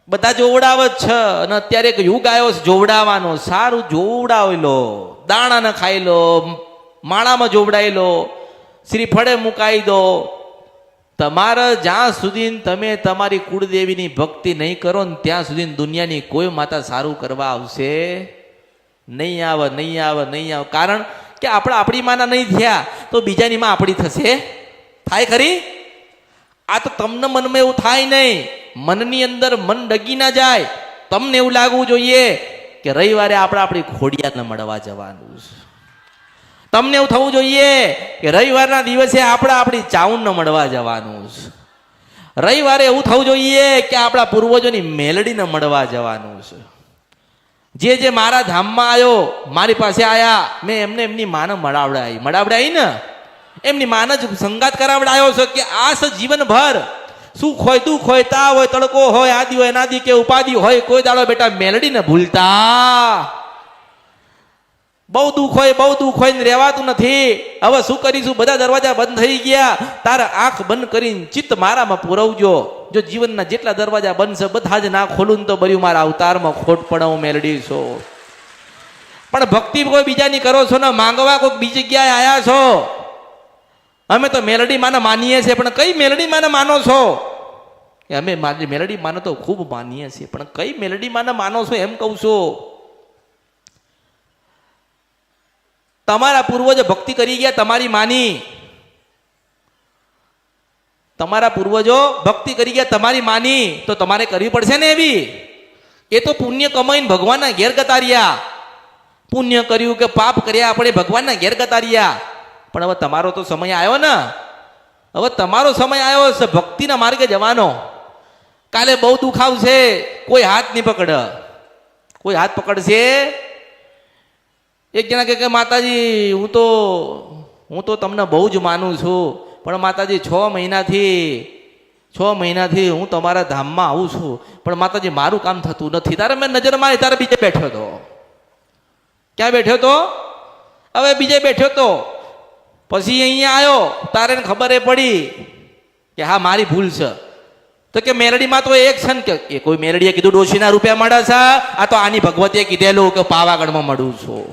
બધા જોવડાવ જ છે અને અત્યારે એક યુગ આવ્યો છે જોવડાવવાનો. સારું જોવડાવી લો, દાણા ન ખાઈ લો, માળામાં જોવડાવી લો, શ્રીફળે મુકાઈ દો. તમારે જ્યાં સુધી તમે તમારી કુળદેવીની ભક્તિ નહીં કરો ને ત્યાં સુધી દુનિયાની કોઈ માતા સારું કરવા આવશે નહીં. આવે નહીં આવે નહીં આવે. કારણ કે આપણે આપણી માના નહીં થયા તો બીજાની માં આપણી થશે? થાય ખરી? આ તો તમને મનમાં એવું થાય નહીં. મનની અંદર મન ડગી ના જાય. તમને એવું લાગવું જોઈએ કે રવિવારે આપણે આપણી ખોડિયાને મળવા જવાનું છે. તમને એવું થવું જોઈએ કે રવિવારના દિવસે આપણે આપણી ચાઉનને મળવા જવાનું છે. રવિવારે એવું થવું જોઈએ કે આપણા પૂર્વજોની મેલડીને મળવા જવાનું છે. જે મારા ધામમાં આવ્યો, મારી પાસે આયા, મેં એમને એમની માને મળાવડાવી ને એમની માને જ સંગાત કરાવડાયો છે કે આ છે જીવનભર. સુખ હોય, દુઃખ હોય, તાવ હોય, તડકો હોય, આદિ હોય, નાદિ કે ઉપાધિ હોય, કોઈ દાડો બેટા મેલડીને ભૂલતા. બહુ દુઃખ હોય ને રહેવાતું નથી. હવે શું કરીશું? બધા દરવાજા બંધ થઈ ગયા. તારા આંખ બંધ કરીને ચિત્ત મારામાં પુરવજો. જો જીવનના જેટલા દરવાજા બંધ છે બધા જ ના ખોલું તો બર્યું મારા અવતારમાં ખોટ પડે. હું મેલડી છો પણ ભક્તિ કોઈ બીજાની કરો છો ને માંગવા કોઈ બીજી જગ્યાએ આયા છો. અમે તો મેલડી માને માનીએ છીએ પણ કઈ મેલડી માને માનો છો? અમે મેલડી માને તો ખૂબ માનીએ છીએ પણ કઈ મેલડી માને માનો છો એમ કહું છું. તમારા પૂર્વજો ભક્તિ કરી ગયા તમારી માની. તમારા પૂર્વજો ભક્તિ કરી ગયા તમારી માની તો તમારે કરવી પડશે ને એવી. એ તો પુણ્ય કમાઈને ભગવાનના ઘેર ગતાર્યા. પુણ્ય કર્યું કે પાપ કર્યા આપણે ભગવાનના ઘેર ગતાર્યા. પણ હવે તમારો તો સમય આવ્યો ને. હવે તમારો સમય આવ્યો છે ભક્તિના માર્ગે જવાનો. કાલે બહુ દુઃખ આવશે, કોઈ હાથ નહીં પકડ. કોઈ હાથ પકડશે? એક જણા કે માતાજી હું તો તમને બહુ જ માનું છું પણ માતાજી 6 મહિનાથી હું તમારા ધામમાં આવું છું પણ માતાજી મારું કામ થતું નથી. તારે મેં નજર મારી તારે બીજે બેઠ્યો હતો. ક્યાં બેઠ્યો તો? હવે બીજે બેઠ્યો તો. પછી અહીંયા આવ્યો તારે ખબર પડી કે હા મારી ભૂલ છે. તો કે મેલડીમાં તો એક છે ને કે કોઈ મેલડીએ કીધું ડોશીના રૂપિયા મળે છે, આ તો આની ભગવતીએ કીધેલું કે પાવાગઢમાં મળું છું.